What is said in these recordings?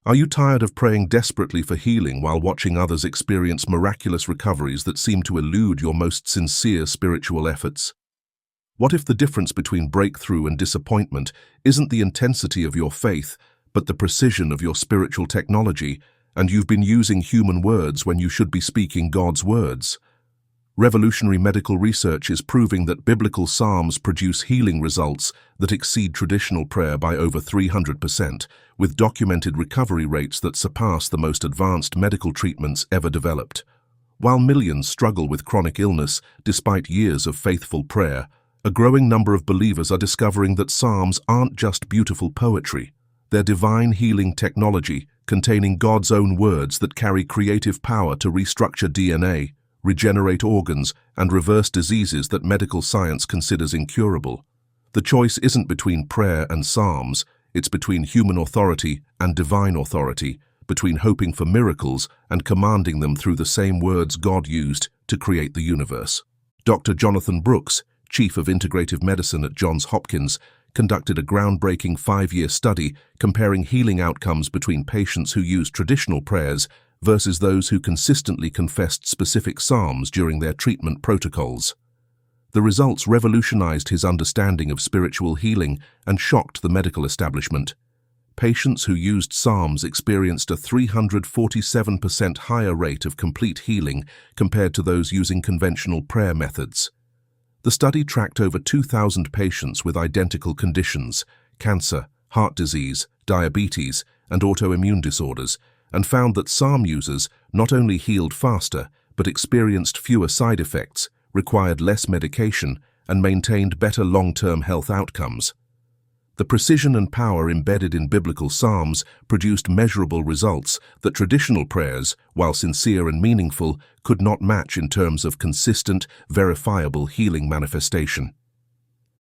Are you tired of praying desperately for healing while watching others experience miraculous recoveries that seem to elude your most sincere spiritual efforts? What if the difference between breakthrough and disappointment isn't the intensity of your faith, but the precision of your spiritual technology, and you've been using human words when you should be speaking God's words? Revolutionary medical research is proving that biblical psalms produce healing results that exceed traditional prayer by over 300%, with documented recovery rates that surpass the most advanced medical treatments ever developed. While millions struggle with chronic illness despite years of faithful prayer, a growing number of believers are discovering that psalms aren't just beautiful poetry. They're divine healing technology containing God's own words that carry creative power to restructure DNA, regenerate organs, and reverse diseases that medical science considers incurable. The choice isn't between prayer and psalms, it's between human authority and divine authority, between hoping for miracles and commanding them through the same words God used to create the universe. Dr. Jonathan Brooks, Chief of Integrative Medicine at Johns Hopkins, conducted a groundbreaking 5-year study comparing healing outcomes between patients who used traditional prayers versus those who consistently confessed specific psalms during their treatment protocols. The results revolutionized his understanding of spiritual healing and shocked the medical establishment. Patients who used psalms experienced a 347% higher rate of complete healing compared to those using conventional prayer methods. The study tracked over 2,000 patients with identical conditions, cancer, heart disease, diabetes, and autoimmune disorders, and found that psalm users not only healed faster, but experienced fewer side effects, required less medication, and maintained better long-term health outcomes. The precision and power embedded in biblical psalms produced measurable results that traditional prayers, while sincere and meaningful, could not match in terms of consistent, verifiable healing manifestation.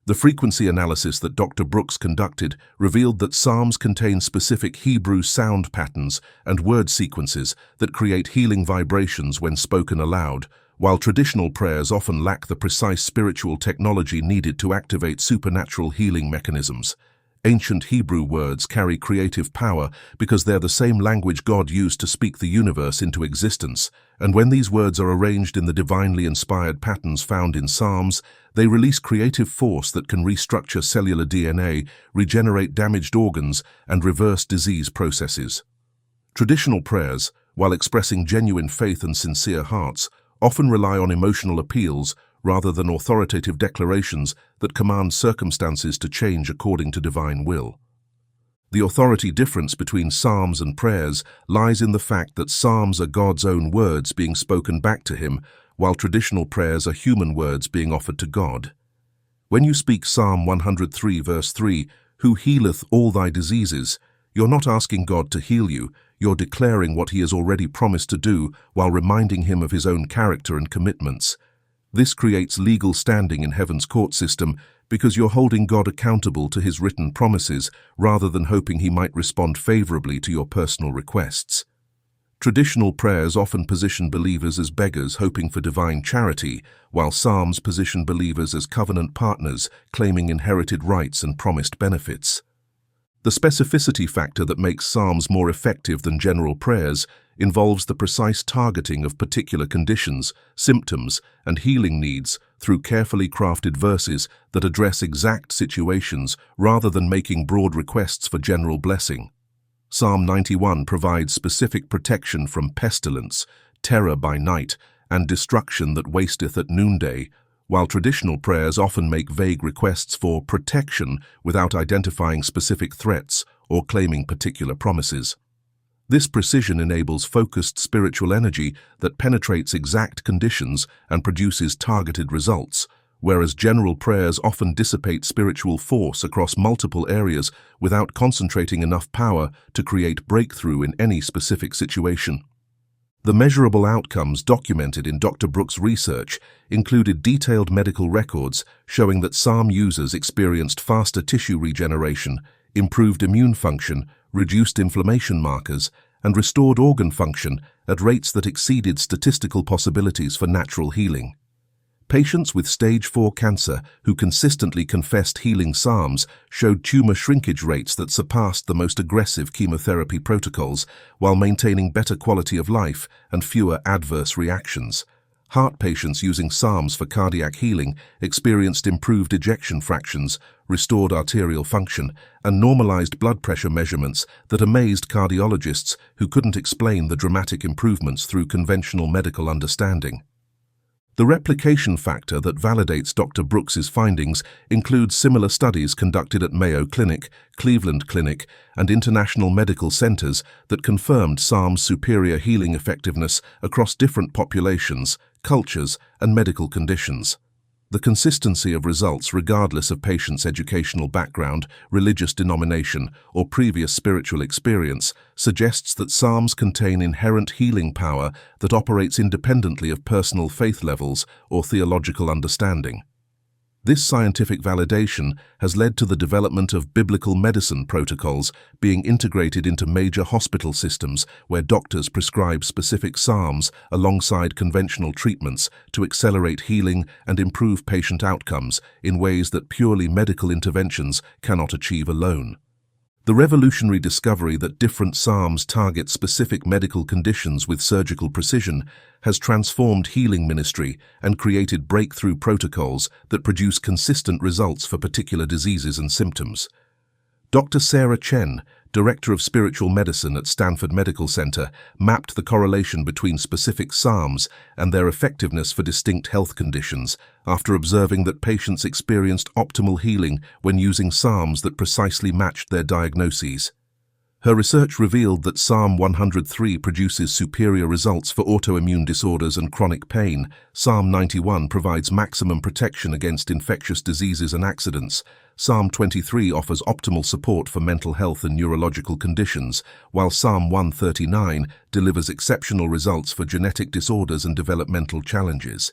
The frequency analysis that Dr. Brooks conducted revealed that psalms contain specific Hebrew sound patterns and word sequences that create healing vibrations when spoken aloud, while traditional prayers often lack the precise spiritual technology needed to activate supernatural healing mechanisms. Ancient Hebrew words carry creative power because they're the same language God used to speak the universe into existence, and when these words are arranged in the divinely inspired patterns found in psalms, they release creative force that can restructure cellular DNA, regenerate damaged organs, and reverse disease processes. Traditional prayers, while expressing genuine faith and sincere hearts, often rely on emotional appeals rather than authoritative declarations that command circumstances to change according to divine will. The authority difference between psalms and prayers lies in the fact that psalms are God's own words being spoken back to him, while traditional prayers are human words being offered to God. When you speak Psalm 103 verse 3, "Who healeth all thy diseases," you're not asking God to heal you, you're declaring what he has already promised to do while reminding him of his own character and commitments. This creates legal standing in heaven's court system because you're holding God accountable to his written promises rather than hoping he might respond favorably to your personal requests. Traditional prayers often position believers as beggars hoping for divine charity, while psalms position believers as covenant partners claiming inherited rights and promised benefits. The specificity factor that makes psalms more effective than general prayers involves the precise targeting of particular conditions, symptoms, and healing needs through carefully crafted verses that address exact situations rather than making broad requests for general blessing. Psalm 91 provides specific protection from pestilence, terror by night, and destruction that wasteth at noonday, while traditional prayers often make vague requests for protection without identifying specific threats or claiming particular promises. This precision enables focused spiritual energy that penetrates exact conditions and produces targeted results, whereas general prayers often dissipate spiritual force across multiple areas without concentrating enough power to create breakthrough in any specific situation. The measurable outcomes documented in Dr. Brooks' research included detailed medical records showing that psalm users experienced faster tissue regeneration, improved immune function, reduced inflammation markers, and restored organ function at rates that exceeded statistical possibilities for natural healing. Patients with stage 4 cancer who consistently confessed healing psalms showed tumor shrinkage rates that surpassed the most aggressive chemotherapy protocols while maintaining better quality of life and fewer adverse reactions. Heart patients using psalms for cardiac healing experienced improved ejection fractions, restored arterial function, and normalized blood pressure measurements that amazed cardiologists who couldn't explain the dramatic improvements through conventional medical understanding. The replication factor that validates Dr. Brooks's findings includes similar studies conducted at Mayo Clinic, Cleveland Clinic, and international medical centers that confirmed psalms' superior healing effectiveness across different populations, cultures, and medical conditions. The consistency of results regardless of patients' educational background, religious denomination, or previous spiritual experience suggests that psalms contain inherent healing power that operates independently of personal faith levels or theological understanding. This scientific validation has led to the development of biblical medicine protocols being integrated into major hospital systems where doctors prescribe specific psalms alongside conventional treatments to accelerate healing and improve patient outcomes in ways that purely medical interventions cannot achieve alone. The revolutionary discovery that different psalms target specific medical conditions with surgical precision has transformed healing ministry and created breakthrough protocols that produce consistent results for particular diseases and symptoms. Dr. Sarah Chen, Director of Spiritual Medicine at Stanford Medical Center, mapped the correlation between specific psalms and their effectiveness for distinct health conditions after observing that patients experienced optimal healing when using psalms that precisely matched their diagnoses. Her research revealed that Psalm 103 produces superior results for autoimmune disorders and chronic pain. Psalm 91 provides maximum protection against infectious diseases and accidents. Psalm 23 offers optimal support for mental health and neurological conditions, while Psalm 139 delivers exceptional results for genetic disorders and developmental challenges.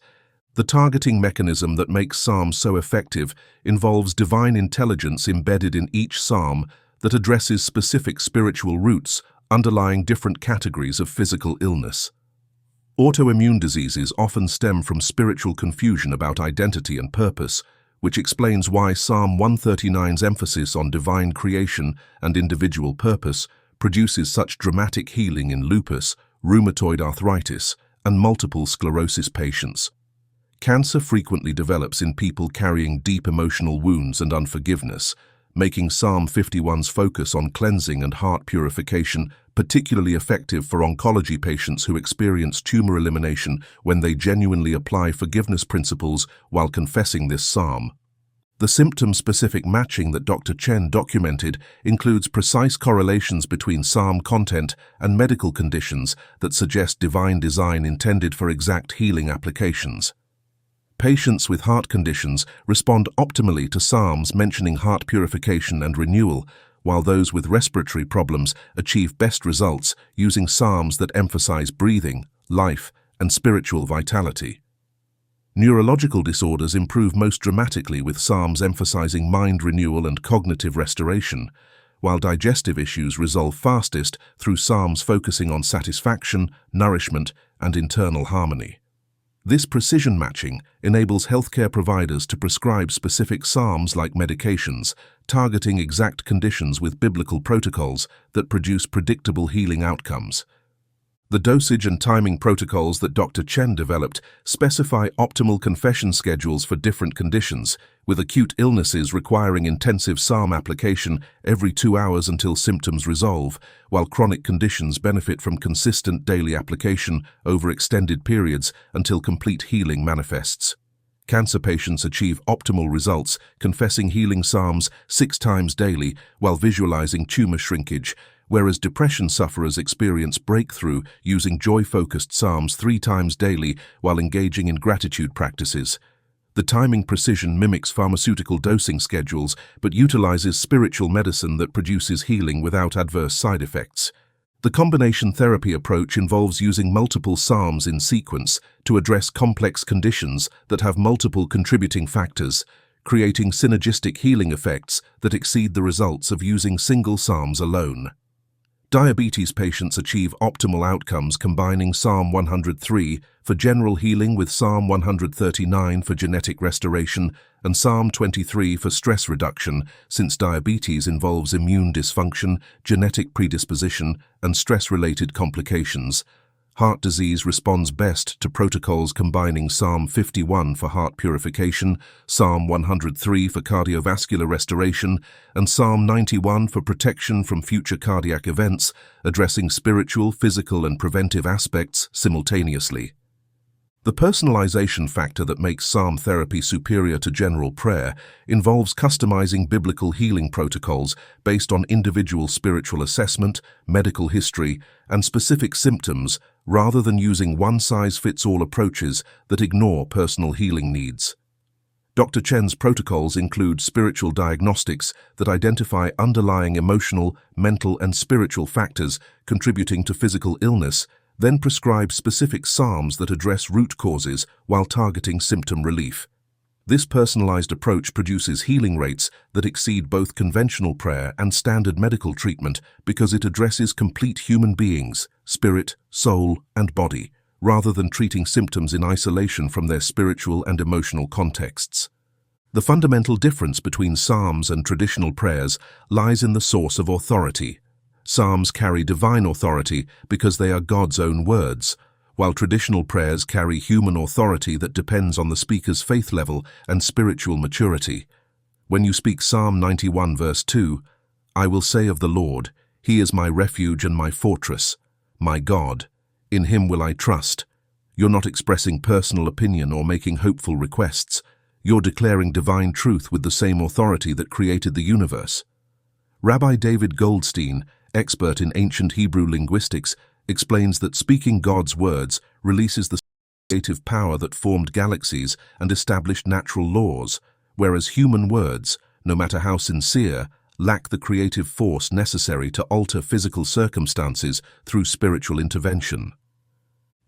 The targeting mechanism that makes psalms so effective involves divine intelligence embedded in each psalm that addresses specific spiritual roots underlying different categories of physical illness. Autoimmune diseases often stem from spiritual confusion about identity and purpose, which explains why Psalm 139's emphasis on divine creation and individual purpose produces such dramatic healing in lupus, rheumatoid arthritis, and multiple sclerosis patients. Cancer frequently develops in people carrying deep emotional wounds and unforgiveness, making Psalm 51's focus on cleansing and heart purification particularly effective for oncology patients who experience tumor elimination when they genuinely apply forgiveness principles while confessing this psalm. The symptom-specific matching that Dr. Chen documented includes precise correlations between psalm content and medical conditions that suggest divine design intended for exact healing applications. Patients with heart conditions respond optimally to psalms mentioning heart purification and renewal, while those with respiratory problems achieve best results using psalms that emphasize breathing, life, and spiritual vitality. Neurological disorders improve most dramatically with psalms emphasizing mind renewal and cognitive restoration, while digestive issues resolve fastest through psalms focusing on satisfaction, nourishment, and internal harmony. This precision matching enables healthcare providers to prescribe specific psalms like medications, targeting exact conditions with biblical protocols that produce predictable healing outcomes. The dosage and timing protocols that Dr. Chen developed specify optimal confession schedules for different conditions, with acute illnesses requiring intensive psalm application every 2 hours until symptoms resolve, while chronic conditions benefit from consistent daily application over extended periods until complete healing manifests. Cancer patients achieve optimal results confessing healing psalms 6 times daily while visualizing tumor shrinkage, whereas depression sufferers experience breakthrough using joy-focused psalms 3 times daily while engaging in gratitude practices. The timing precision mimics pharmaceutical dosing schedules but utilizes spiritual medicine that produces healing without adverse side effects. The combination therapy approach involves using multiple psalms in sequence to address complex conditions that have multiple contributing factors, creating synergistic healing effects that exceed the results of using single psalms alone. Diabetes patients achieve optimal outcomes combining Psalm 103 for general healing with Psalm 139 for genetic restoration and Psalm 23 for stress reduction, since diabetes involves immune dysfunction, genetic predisposition, and stress-related complications. Heart disease responds best to protocols combining Psalm 51 for heart purification, Psalm 103 for cardiovascular restoration, and Psalm 91 for protection from future cardiac events, addressing spiritual, physical, and preventive aspects simultaneously. The personalization factor that makes psalm therapy superior to general prayer involves customizing biblical healing protocols based on individual spiritual assessment, medical history, and specific symptoms, rather than using one-size-fits-all approaches that ignore personal healing needs. Dr. Chen's protocols include spiritual diagnostics that identify underlying emotional, mental, and spiritual factors contributing to physical illness, then prescribe specific psalms that address root causes while targeting symptom relief. This personalized approach produces healing rates that exceed both conventional prayer and standard medical treatment because it addresses complete human beings, spirit, soul, and body, rather than treating symptoms in isolation from their spiritual and emotional contexts. The fundamental difference between psalms and traditional prayers lies in the source of authority. Psalms carry divine authority because they are God's own words, while traditional prayers carry human authority that depends on the speaker's faith level and spiritual maturity. When you speak Psalm 91 verse 2, "I will say of the Lord, He is my refuge and my fortress, my God, in Him will I trust," you're not expressing personal opinion or making hopeful requests. You're declaring divine truth with the same authority that created the universe. Rabbi David Goldstein, expert in ancient Hebrew linguistics, explains that speaking God's words releases the creative power that formed galaxies and established natural laws, whereas human words, no matter how sincere, lack the creative force necessary to alter physical circumstances through spiritual intervention.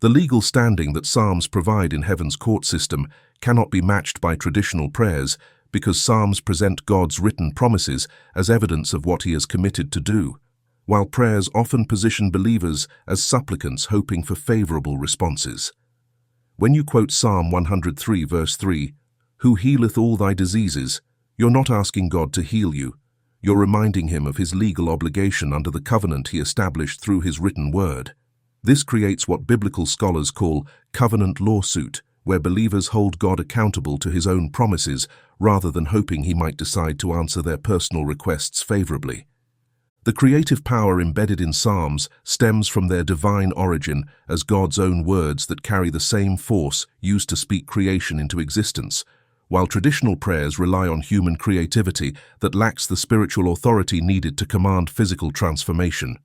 The legal standing that psalms provide in heaven's court system cannot be matched by traditional prayers because psalms present God's written promises as evidence of what He has committed to do, while prayers often position believers as supplicants hoping for favorable responses. When you quote Psalm 103 verse 3, "Who healeth all thy diseases," you're not asking God to heal you. You're reminding Him of His legal obligation under the covenant He established through His written word. This creates what biblical scholars call covenant lawsuit, where believers hold God accountable to His own promises rather than hoping He might decide to answer their personal requests favorably. The creative power embedded in psalms stems from their divine origin as God's own words that carry the same force used to speak creation into existence, while traditional prayers rely on human creativity that lacks the spiritual authority needed to command physical transformation.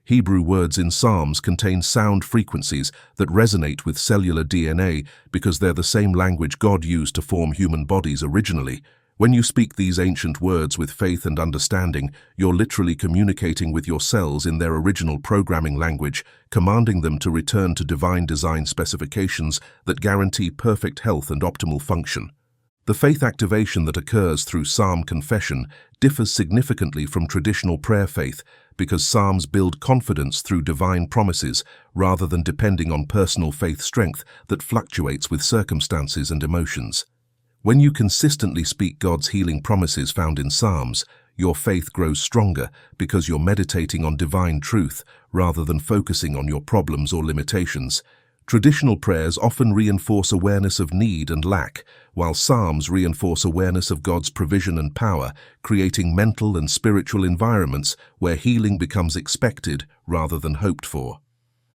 Hebrew words in psalms contain sound frequencies that resonate with cellular DNA because they're the same language God used to form human bodies originally. When you speak these ancient words with faith and understanding, you're literally communicating with your cells in their original programming language, commanding them to return to divine design specifications that guarantee perfect health and optimal function. The faith activation that occurs through psalm confession differs significantly from traditional prayer faith because psalms build confidence through divine promises rather than depending on personal faith strength that fluctuates with circumstances and emotions. When you consistently speak God's healing promises found in Psalms, your faith grows stronger because you're meditating on divine truth rather than focusing on your problems or limitations. Traditional prayers often reinforce awareness of need and lack, while Psalms reinforce awareness of God's provision and power, creating mental and spiritual environments where healing becomes expected rather than hoped for.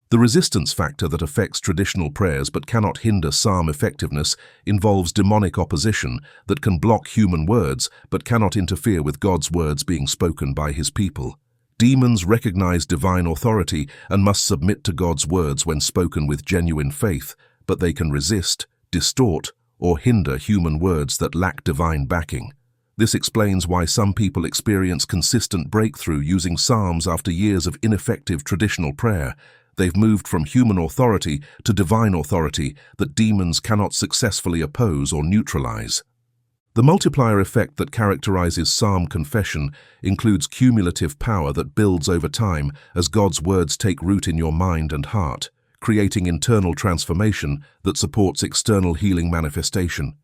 The resistance factor that affects traditional prayers but cannot hinder psalm effectiveness involves demonic opposition that can block human words but cannot interfere with God's words being spoken by His people. Demons recognize divine authority and must submit to God's words when spoken with genuine faith, but they can resist, distort, or hinder human words that lack divine backing. This explains why some people experience consistent breakthrough using psalms after years of ineffective traditional prayer. They've moved from human authority to divine authority that demons cannot successfully oppose or neutralize. The multiplier effect that characterizes psalm confession includes cumulative power that builds over time as God's words take root in your mind and heart, creating internal transformation that supports external healing manifestation.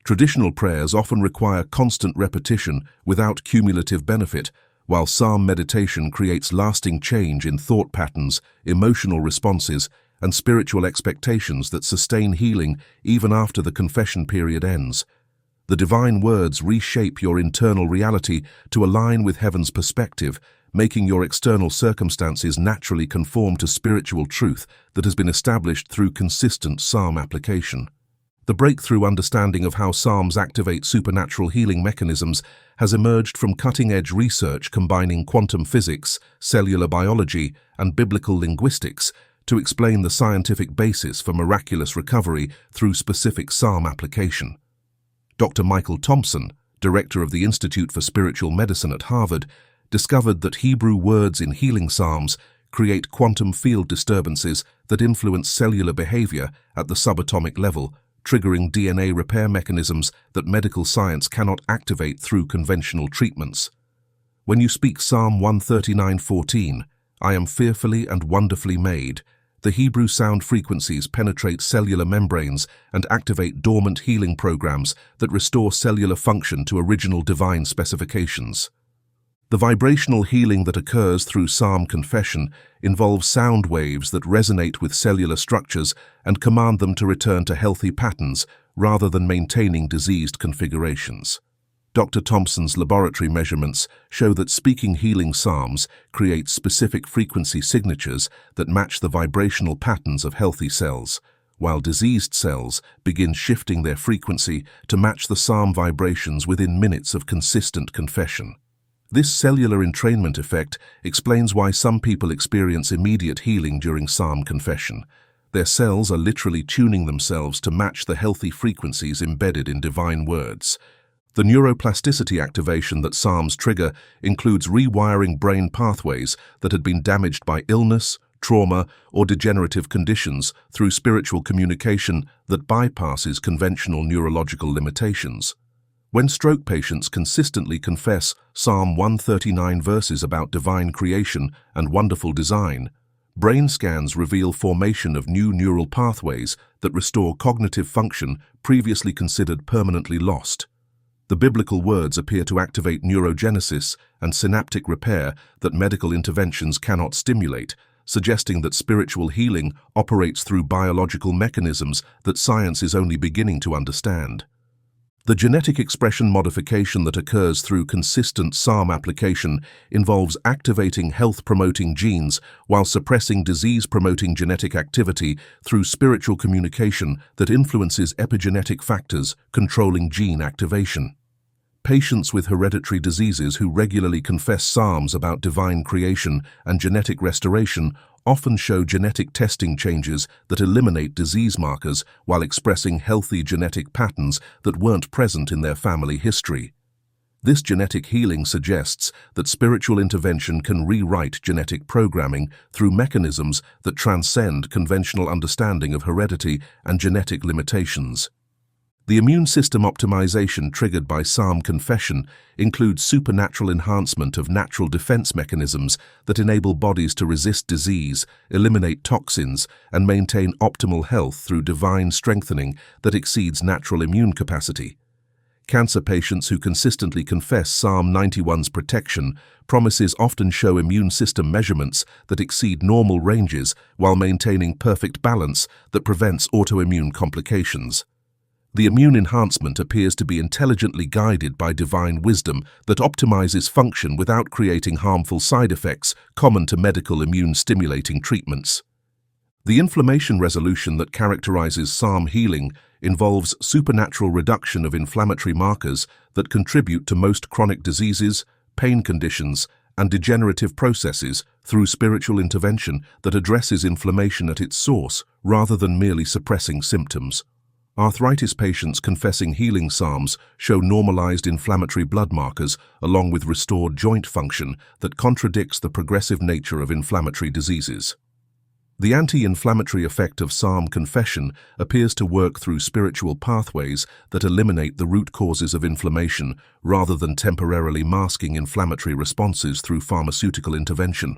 Traditional prayers often require constant repetition without cumulative benefit, while psalm meditation creates lasting change in thought patterns, emotional responses, and spiritual expectations that sustain healing even after the confession period ends. The divine words reshape your internal reality to align with heaven's perspective, making your external circumstances naturally conform to spiritual truth that has been established through consistent psalm application. The breakthrough understanding of how psalms activate supernatural healing mechanisms has emerged from cutting-edge research combining quantum physics, cellular biology, and biblical linguistics to explain the scientific basis for miraculous recovery through specific psalm application. Dr. Michael Thompson, director of the Institute for Spiritual Medicine at Harvard, discovered that Hebrew words in healing psalms create quantum field disturbances that influence cellular behavior at the subatomic level, triggering DNA repair mechanisms that medical science cannot activate through conventional treatments. When you speak Psalm 139:14, "I am fearfully and wonderfully made," the Hebrew sound frequencies penetrate cellular membranes and activate dormant healing programs that restore cellular function to original divine specifications. The vibrational healing that occurs through psalm confession involves sound waves that resonate with cellular structures and command them to return to healthy patterns rather than maintaining diseased configurations. Dr. Thompson's laboratory measurements show that speaking healing psalms create specific frequency signatures that match the vibrational patterns of healthy cells, while diseased cells begin shifting their frequency to match the psalm vibrations within minutes of consistent confession. This cellular entrainment effect explains why some people experience immediate healing during psalm confession. Their cells are literally tuning themselves to match the healthy frequencies embedded in divine words. The neuroplasticity activation that psalms trigger includes rewiring brain pathways that had been damaged by illness, trauma, or degenerative conditions through spiritual communication that bypasses conventional neurological limitations. When stroke patients consistently confess Psalm 139 verses about divine creation and wonderful design, brain scans reveal formation of new neural pathways that restore cognitive function previously considered permanently lost. The biblical words appear to activate neurogenesis and synaptic repair that medical interventions cannot stimulate, suggesting that spiritual healing operates through biological mechanisms that science is only beginning to understand. The genetic expression modification that occurs through consistent psalm application involves activating health-promoting genes while suppressing disease-promoting genetic activity through spiritual communication that influences epigenetic factors controlling gene activation. Patients with hereditary diseases who regularly confess psalms about divine creation and genetic restoration often show genetic testing changes that eliminate disease markers while expressing healthy genetic patterns that weren't present in their family history. This genetic healing suggests that spiritual intervention can rewrite genetic programming through mechanisms that transcend conventional understanding of heredity and genetic limitations. The immune system optimization triggered by psalm confession includes supernatural enhancement of natural defense mechanisms that enable bodies to resist disease, eliminate toxins, and maintain optimal health through divine strengthening that exceeds natural immune capacity. Cancer patients who consistently confess Psalm 91's protection promises often show immune system measurements that exceed normal ranges while maintaining perfect balance that prevents autoimmune complications. The immune enhancement appears to be intelligently guided by divine wisdom that optimizes function without creating harmful side effects common to medical immune-stimulating treatments. The inflammation resolution that characterizes psalm healing involves supernatural reduction of inflammatory markers that contribute to most chronic diseases, pain conditions, and degenerative processes through spiritual intervention that addresses inflammation at its source rather than merely suppressing symptoms. Arthritis patients confessing healing psalms show normalized inflammatory blood markers along with restored joint function that contradicts the progressive nature of inflammatory diseases. The anti-inflammatory effect of psalm confession appears to work through spiritual pathways that eliminate the root causes of inflammation rather than temporarily masking inflammatory responses through pharmaceutical intervention.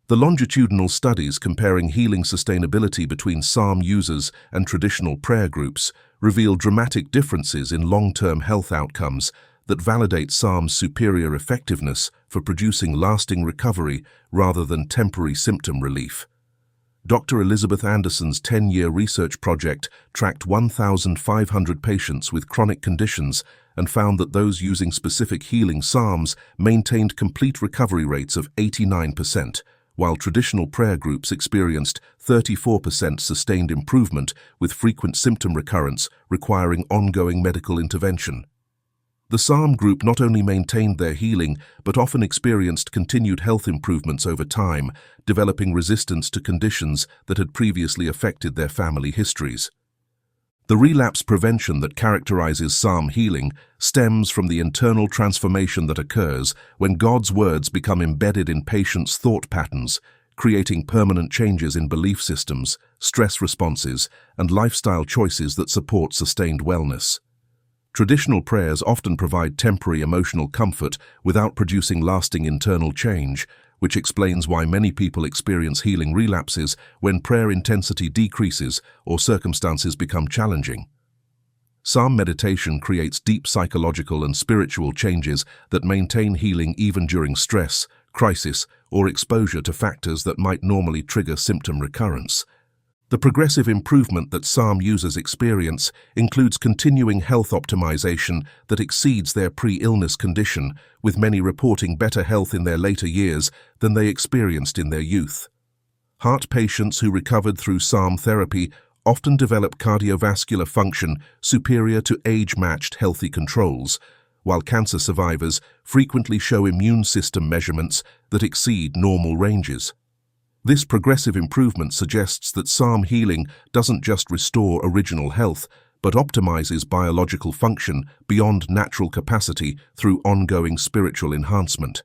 The longitudinal studies comparing healing sustainability between psalm users and traditional prayer groups reveal dramatic differences in long-term health outcomes that validate psalm's superior effectiveness for producing lasting recovery rather than temporary symptom relief. Dr. Elizabeth Anderson's 10-year research project tracked 1,500 patients with chronic conditions and found that those using specific healing psalms maintained complete recovery rates of 89%, while traditional prayer groups experienced 34% sustained improvement with frequent symptom recurrence requiring ongoing medical intervention. The psalm group not only maintained their healing, but often experienced continued health improvements over time, developing resistance to conditions that had previously affected their family histories. The relapse prevention that characterizes psalm healing stems from the internal transformation that occurs when God's words become embedded in patients' thought patterns, creating permanent changes in belief systems, stress responses, and lifestyle choices that support sustained wellness. Traditional prayers often provide temporary emotional comfort without producing lasting internal change, which explains why many people experience healing relapses when prayer intensity decreases or circumstances become challenging. Psalm meditation creates deep psychological and spiritual changes that maintain healing even during stress, crisis, or exposure to factors that might normally trigger symptom recurrence. The progressive improvement that psalm users experience includes continuing health optimization that exceeds their pre-illness condition, with many reporting better health in their later years than they experienced in their youth. Heart patients who recovered through psalm therapy often develop cardiovascular function superior to age-matched healthy controls, while cancer survivors frequently show immune system measurements that exceed normal ranges. This progressive improvement suggests that psalm healing doesn't just restore original health, but optimizes biological function beyond natural capacity through ongoing spiritual enhancement.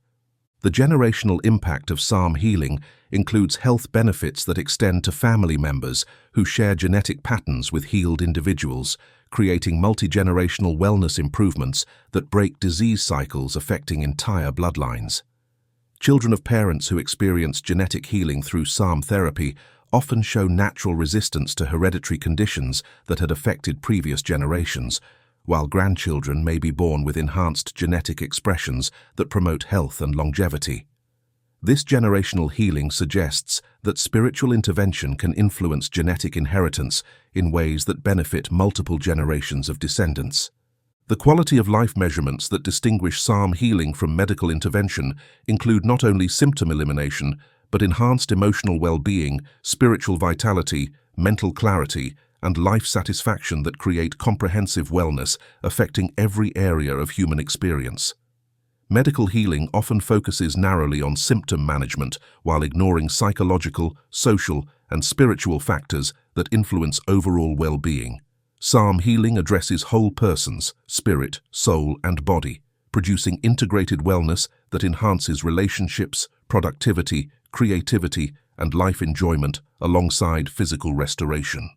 The generational impact of psalm healing includes health benefits that extend to family members who share genetic patterns with healed individuals, creating multigenerational wellness improvements that break disease cycles affecting entire bloodlines. Children of parents who experience genetic healing through psalm therapy often show natural resistance to hereditary conditions that had affected previous generations, while grandchildren may be born with enhanced genetic expressions that promote health and longevity. This generational healing suggests that spiritual intervention can influence genetic inheritance in ways that benefit multiple generations of descendants. The quality of life measurements that distinguish psalm healing from medical intervention include not only symptom elimination, but enhanced emotional well-being, spiritual vitality, mental clarity, and life satisfaction that create comprehensive wellness affecting every area of human experience. Medical healing often focuses narrowly on symptom management while ignoring psychological, social, and spiritual factors that influence overall well-being. Psalm healing addresses whole persons, spirit, soul, and body, producing integrated wellness that enhances relationships, productivity, creativity, and life enjoyment alongside physical restoration.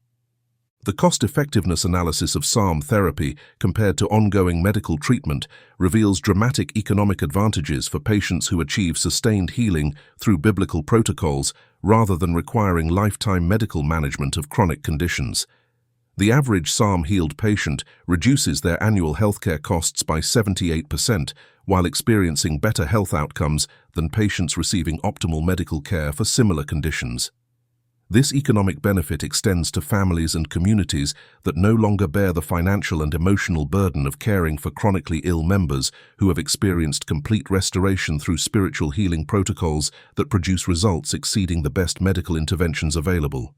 The cost-effectiveness analysis of psalm therapy compared to ongoing medical treatment reveals dramatic economic advantages for patients who achieve sustained healing through biblical protocols rather than requiring lifetime medical management of chronic conditions. The average psalm-healed patient reduces their annual healthcare costs by 78% while experiencing better health outcomes than patients receiving optimal medical care for similar conditions. This economic benefit extends to families and communities that no longer bear the financial and emotional burden of caring for chronically ill members who have experienced complete restoration through spiritual healing protocols that produce results exceeding the best medical interventions available.